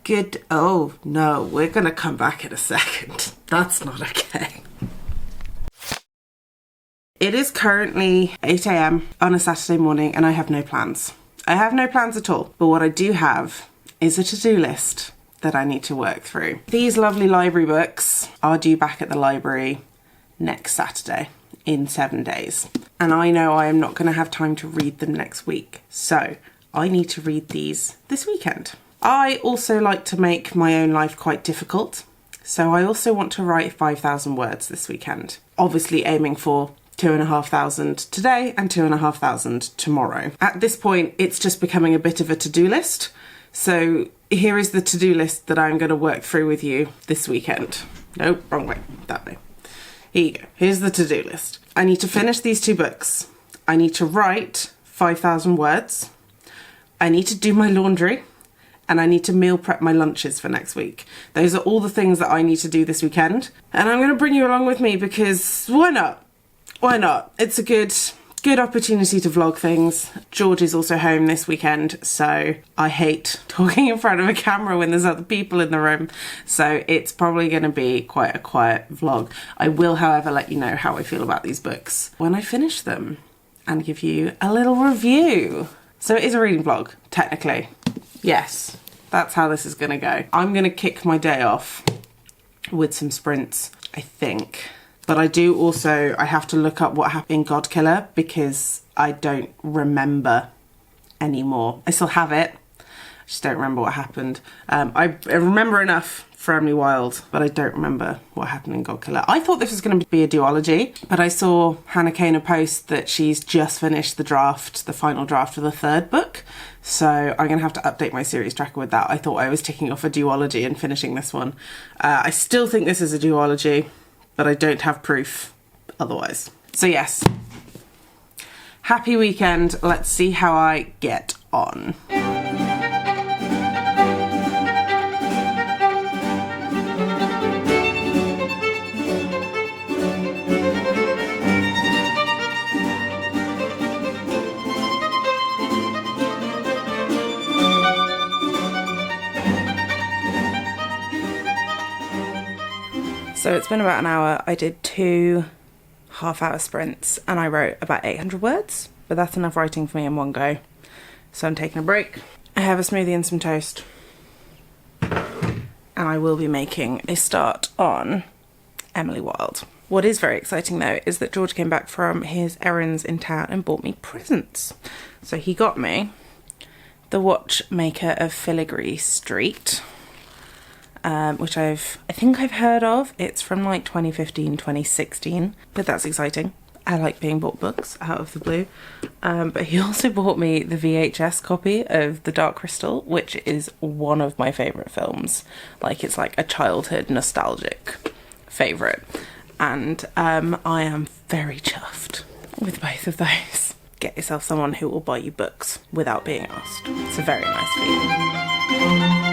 Good. Oh, no, we're going to come back in a second. That's not okay. It is currently 8 a.m. on a Saturday morning and I have no plans. I have no plans at all. But what I do have is a to-do list that I need to work through. These lovely library books are due back at the library next Saturday in 7 days. And I know I am not going to have time to read them next week. So I need to read these this weekend. I also like to make my own life quite difficult. So I also want to write 5,000 words this weekend. Obviously aiming for 2,500 today and 2,500 tomorrow. At this point, it's just becoming a bit of a to-do list. So here is the to-do list that I'm going to work through with you this weekend. Nope, wrong way, that way. Here you go. Here's the to-do list. I need to finish these 2 books. I need to write 5,000 words. I need to do my laundry. And I need to meal prep my lunches for next week. Those are all the things that I need to do this weekend. And I'm going to bring you along with me because why not? Why not? It's a good opportunity to vlog things. George is also home this weekend, so I hate talking in front of a camera when there's other people in the room. So it's probably going to be quite a quiet vlog. I will, however, let you know how I feel about these books when I finish them and give you a little review. So it is a reading vlog, technically. Yes, that's how this is going to go. I'm going to kick my day off with some sprints, I think. But I have to look up what happened in Godkiller because I don't remember anymore. I still have it, I just don't remember what happened. I remember enough for Emily Wilde, but I don't remember what happened in Godkiller. I thought this was going to be a duology, but I saw Hannah Kaner post that she's just finished the final draft of the 3rd book. So I'm going to have to update my series tracker with that. I thought I was ticking off a duology and finishing this one. I still think this is a duology, but I don't have proof otherwise. So yes, happy weekend. Let's see how I get on. So it's been about an hour. I did 2 half-hour sprints and I wrote about 800 words, but that's enough writing for me in one go. So I'm taking a break. I have a smoothie and some toast. And I will be making a start on Emily Wilde. What is very exciting though is that George came back from his errands in town and bought me presents. So he got me the Watchmaker of Filigree Street. Which I think I've heard of. It's from like 2015, 2016, but that's exciting. I like being bought books out of the blue. But he also bought me the VHS copy of The Dark Crystal, which is one of my favourite films. Like, it's like a childhood nostalgic favourite. And I am very chuffed with both of those. Get yourself someone who will buy you books without being asked. It's a very nice feeling.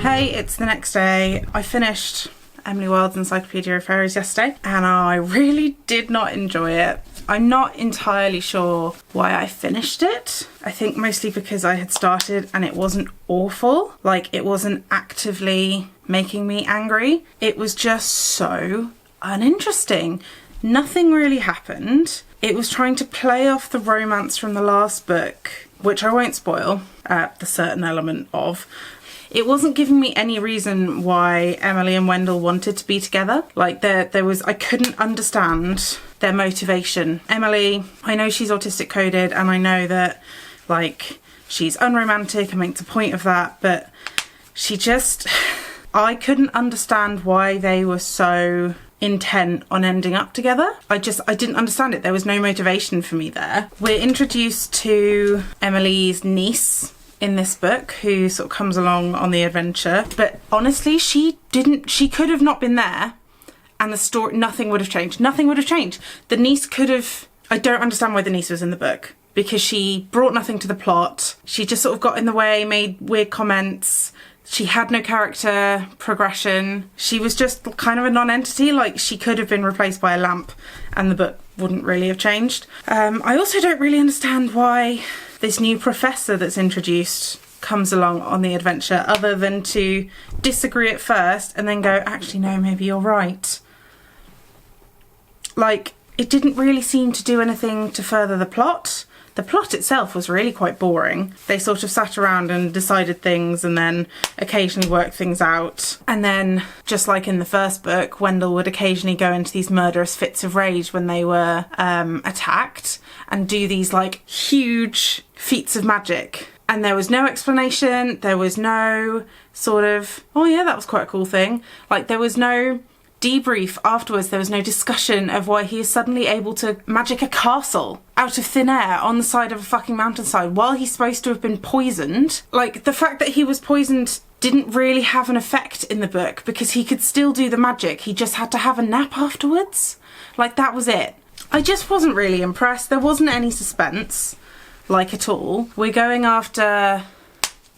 Hey, it's the next day. I finished Emily Wilde's Encyclopedia of Fairies yesterday and I really did not enjoy it. I'm not entirely sure why I finished it. I think mostly because I had started and it wasn't awful. Like, it wasn't actively making me angry. It was just so uninteresting. Nothing really happened. It was trying to play off the romance from the last book, which I won't spoil, the certain element of. It wasn't giving me any reason why Emily and Wendell wanted to be together. Like, there was, I couldn't understand their motivation. Emily, I know she's autistic coded and I know that, like, she's unromantic and makes a point of that, but she just... I couldn't understand why they were so intent on ending up together. I didn't understand it. There was no motivation for me there. We're introduced to Emily's niece in this book, who sort of comes along on the adventure, but honestly she could have not been there and the story, nothing would have changed. The niece could have... I don't understand why the niece was in the book, because she brought nothing to the plot. She just sort of got in the way, made weird comments. She had no character progression. She was just kind of a non-entity. Like, she could have been replaced by a lamp and the book wouldn't really have changed. I also don't really understand why this new professor that's introduced comes along on the adventure, other than to disagree at first and then go, actually no, maybe you're right. Like, it didn't really seem to do anything to further the plot. The plot itself was really quite boring. They sort of sat around and decided things and then occasionally worked things out. And then, just like in the first book, Wendell would occasionally go into these murderous fits of rage when they were attacked and do these like huge feats of magic. And there was no explanation. There was no sort of, oh yeah, that was quite a cool thing. Like, there was no debrief afterwards. There was no discussion of why he is suddenly able to magic a castle out of thin air on the side of a fucking mountainside while he's supposed to have been poisoned. Like, the fact that he was poisoned didn't really have an effect in the book because he could still do the magic. He just had to have a nap afterwards. Like, that was it. I just wasn't really impressed. There wasn't any suspense, like, at all. We're going after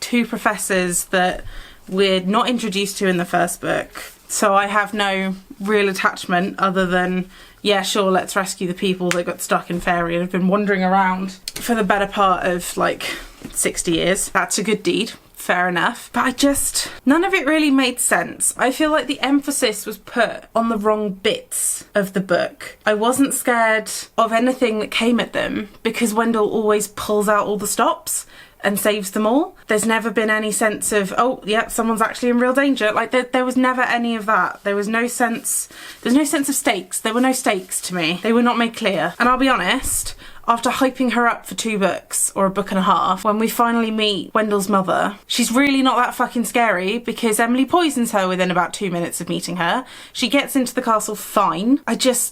two professors that we're not introduced to in the first book. So I have no real attachment other than, yeah, sure, let's rescue the people that got stuck in Fairy and have been wandering around for the better part of, like, 60 years. That's a good deed. Fair enough. But none of it really made sense. I feel like the emphasis was put on the wrong bits of the book. I wasn't scared of anything that came at them because Wendell always pulls out all the stops and saves them all. There's never been any sense of, oh, yeah, someone's actually in real danger. Like, there was never any of that. There's no sense of stakes. There were no stakes to me. They were not made clear. And I'll be honest, after hyping her up for 2 books, or a book and a half, when we finally meet Wendell's mother, she's really not that fucking scary because Emily poisons her within about 2 minutes of meeting her. She gets into the castle fine.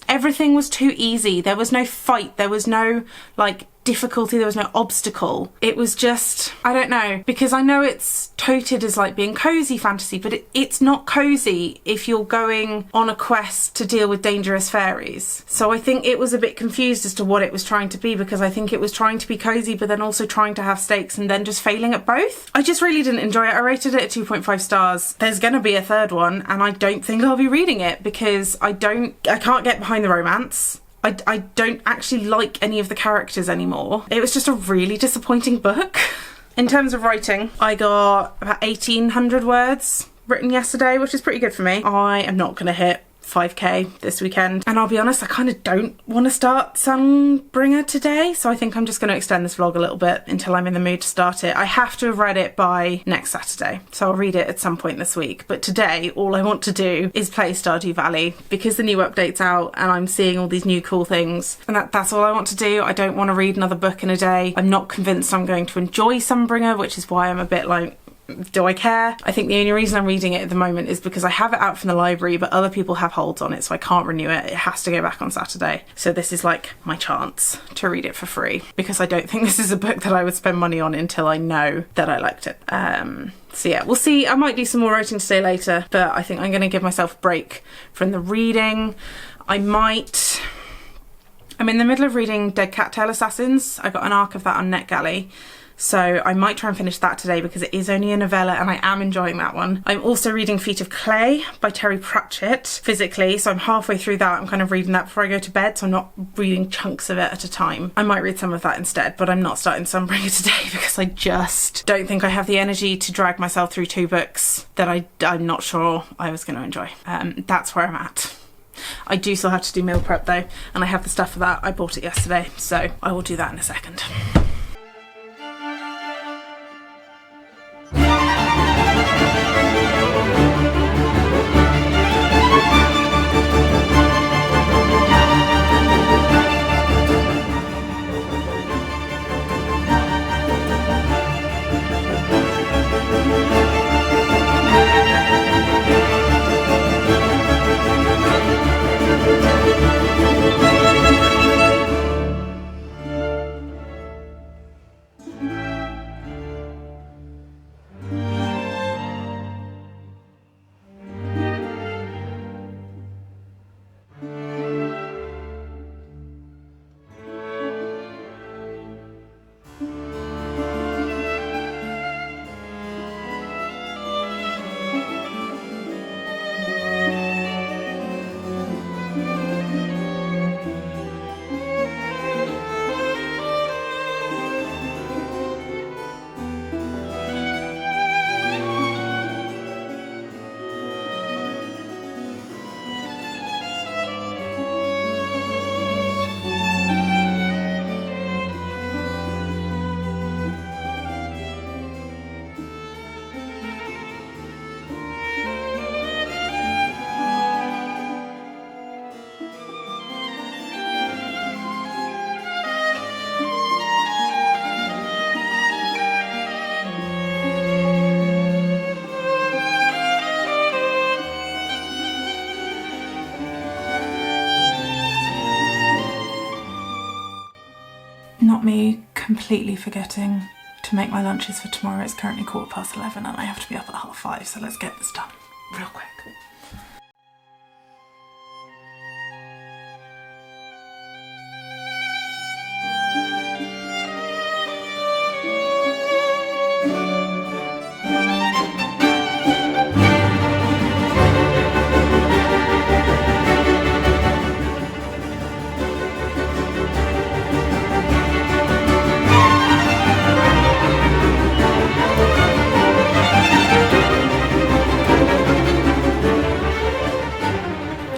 Everything was too easy. There was no fight. There was no, like, difficulty. There was no obstacle. It was just, I don't know, because I know it's touted as like being cozy fantasy, but it's not cozy if you're going on a quest to deal with dangerous fairies. So I think it was a bit confused as to what it was trying to be, because I think it was trying to be cozy but then also trying to have stakes and then just failing at both. I just really didn't enjoy it. I rated it at 2.5 stars. There's gonna be a third one and I don't think I'll be reading it because I can't get behind the romance. I don't actually like any of the characters anymore. It was just a really disappointing book. In terms of writing, I got about 1,800 words written yesterday, which is pretty good for me. I am not going to hit 5k this weekend, and I'll be honest, I kind of don't want to start Sunbringer today, so I think I'm just going to extend this vlog a little bit until I'm in the mood to start it. I have to have read it by next Saturday, so I'll read it at some point this week, but today all I want to do is play Stardew Valley because the new update's out and I'm seeing all these new cool things, and that's all I want to do. I don't want to read another book in a day. I'm not convinced I'm going to enjoy Sunbringer, which is why I'm a bit like, do I care? I think the only reason I'm reading it at the moment is because I have it out from the library, but other people have holds on it, so I can't renew it. It has to go back on Saturday. So this is like my chance to read it for free, because I don't think this is a book that I would spend money on until I know that I liked it. So yeah, we'll see. I might do some more writing today later, but I think I'm going to give myself a break from the reading. I'm in the middle of reading Dead Cattail Assassins. I got an arc of that on NetGalley. So I might try and finish that today because it is only a novella and I am enjoying that one. I'm also reading Feet of Clay by Terry Pratchett physically, so I'm halfway through that. I'm kind of reading that before I go to bed, so I'm not reading chunks of it at a time. I might read some of that instead, but I'm not starting Sunbringer today because I just don't think I have the energy to drag myself through 2 books that I'm not sure I was going to enjoy. That's where I'm at. I do still have to do meal prep though, and I have the stuff for that. I bought it yesterday, so I will do that in a second. not me completely forgetting to make my lunches for tomorrow. It's currently 11:15 and I have to be up at 5:30, so let's get this done real quick.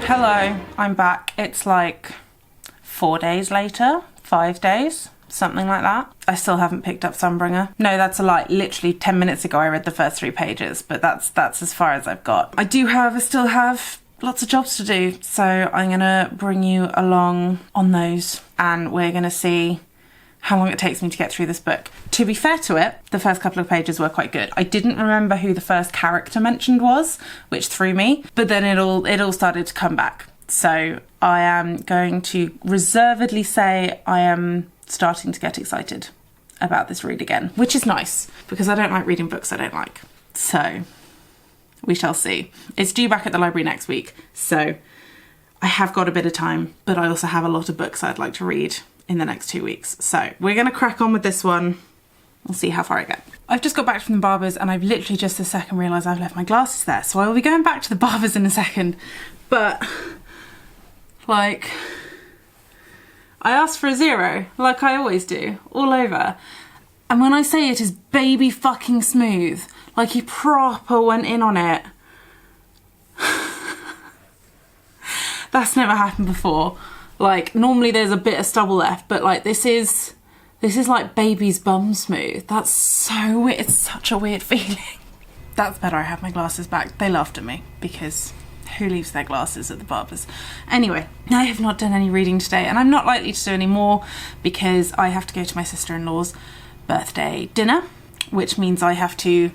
Hello, I'm back. It's like 4 days later, 5 days, something like that. I still haven't picked up Sunbringer. No, that's a lie. Literally 10 minutes ago I read the first 3 pages, but that's as far as I've got. I still have lots of jobs to do, so I'm gonna bring you along on those and we're gonna see how long it takes me to get through this book. To be fair to it, the first couple of pages were quite good. I didn't remember who the first character mentioned was, which threw me, but then it all started to come back. So I am going to reservedly say I am starting to get excited about this read again, which is nice because I don't like reading books I don't like. So we shall see. It's due back at the library next week, so I have got a bit of time, but I also have a lot of books I'd like to read in the next 2 weeks. So we're going to crack on with this one. We'll see how far I get. I've just got back from the barber's and I've literally just this second realised I've left my glasses there. So I will be going back to the barber's in a second. But, like, I asked for a 0, like I always do, all over. And when I say it is baby fucking smooth, like he proper went in on it. That's never happened before. Like, normally there's a bit of stubble left, but like this is like baby's bum smooth. That's so weird. It's such a weird feeling. That's better. I have my glasses back. They laughed at me because who leaves their glasses at the barber's? Anyway, I have not done any reading today and I'm not likely to do any more because I have to go to my sister-in-law's birthday dinner, which means I have to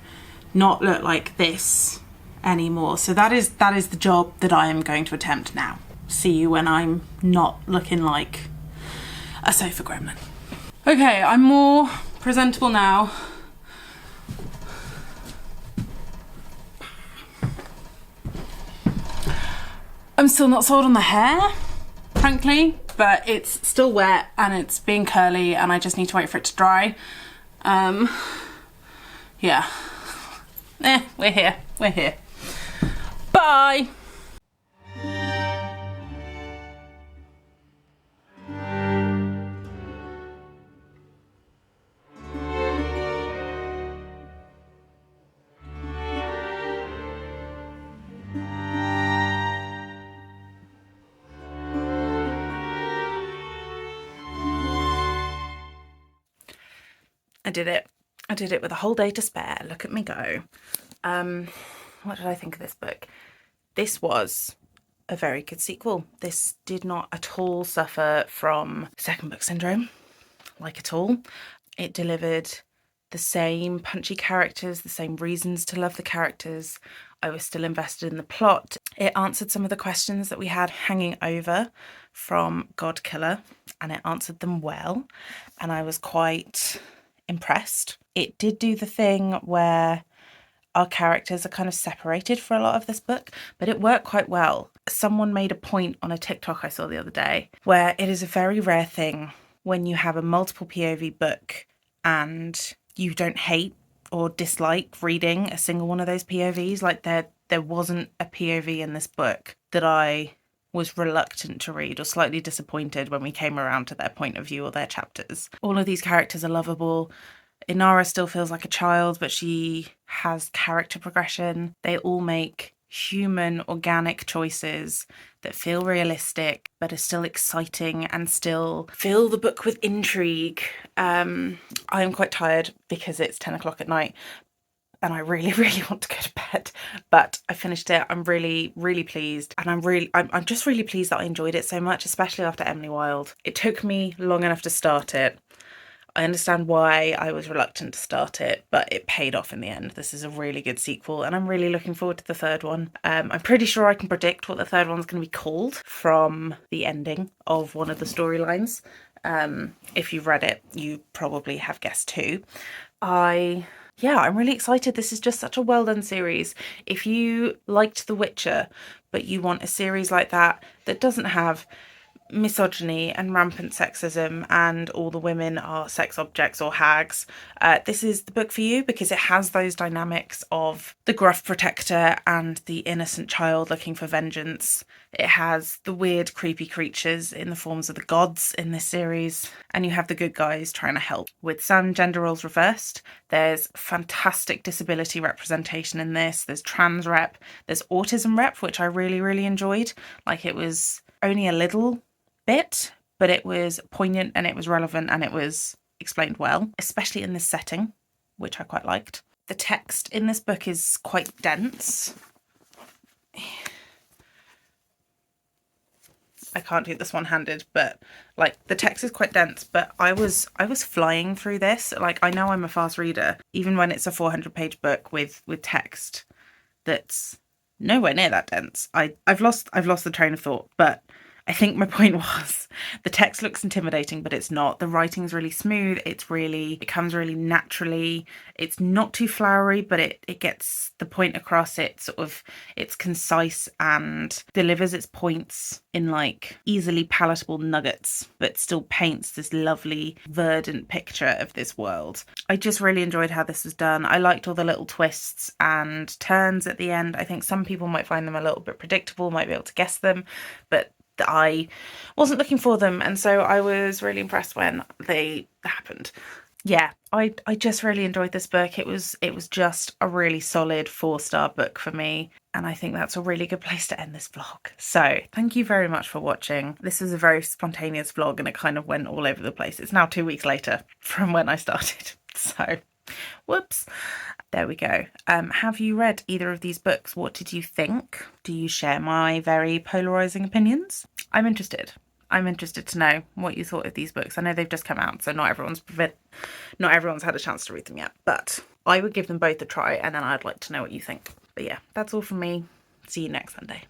not look like this anymore. So that is the job that I am going to attempt now. See you when I'm not looking like a sofa gremlin. Okay, I'm more presentable now. I'm still not sold on the hair, frankly, but it's still wet and it's being curly and I just need to wait for it to dry. Yeah. We're here. Bye! I did it. I did it with a whole day to spare. Look at me go. What did I think of this book? This was a very good sequel. This did not at all suffer from second book syndrome, like at all. It delivered the same punchy characters, the same reasons to love the characters. I was still invested in the plot. It answered some of the questions that we had hanging over from God Killer, and it answered them well, and I was quite impressed. It did do the thing where our characters are kind of separated for a lot of this book, but it worked quite well. Someone made a point on a TikTok I saw the other day where it is a very rare thing when you have a multiple POV book and you don't hate or dislike reading a single one of those POVs. Like there wasn't a POV in this book that I was reluctant to read or slightly disappointed when we came around to their point of view or their chapters. All of these characters are lovable. Inara still feels like a child, but she has character progression. They all make human, organic choices that feel realistic, but are still exciting and still fill the book with intrigue. I am quite tired because it's 10 o'clock at night and I really, really want to go to bed, but I finished it. I'm really, really pleased. And I'm just really pleased that I enjoyed it so much, especially after Emily Wilde. It took me long enough to start it. I understand why I was reluctant to start it, but it paid off in the end. This is a really good sequel, and I'm really looking forward to the third one. I'm pretty sure I can predict what the third one's going to be called from the ending of one of the storylines. If you've read it, you probably have guessed too. I'm really excited. This is just such a well done series. If you liked The Witcher, but you want a series like that doesn't have misogyny and rampant sexism and all the women are sex objects or hags, this is the book for you, because it has those dynamics of the gruff protector and the innocent child looking for vengeance. It has the weird creepy creatures in the forms of the gods in this series, and you have the good guys trying to help. With some gender roles reversed, there's fantastic disability representation in this. There's trans rep, there's autism rep, which I really enjoyed. Like, it was only a little bit, but it was poignant and it was relevant and it was explained well, especially in this setting, which I quite liked. The text in this book is quite dense. I can't do this one-handed, but like, the text is quite dense, but I was flying through this. Like, I know I'm a fast reader, even when it's a 400-page book with text that's nowhere near that dense. I've lost the train of thought, but I think my point was, the text looks intimidating, but it's not. The writing's really smooth. It comes really naturally. It's not too flowery, but it gets the point across. It's concise and delivers its points in like easily palatable nuggets, but still paints this lovely, verdant picture of this world. I just really enjoyed how this was done. I liked all the little twists and turns at the end. I think some people might find them a little bit predictable, might be able to guess them, but I wasn't looking for them, and so I was really impressed when they happened. Yeah, I just really enjoyed this book. It was just a really solid 4-star book for me, and I think that's a really good place to end this vlog. So thank you very much for watching. This is a very spontaneous vlog and it kind of went all over the place. It's now 2 weeks later from when I started, so whoops. There we go. Have you read either of these books? What did you think? Do you share my very polarising opinions? I'm interested. I'm interested to know what you thought of these books. I know they've just come out, so not everyone's had a chance to read them yet, but I would give them both a try, and then I'd like to know what you think. But yeah, that's all from me. See you next Sunday.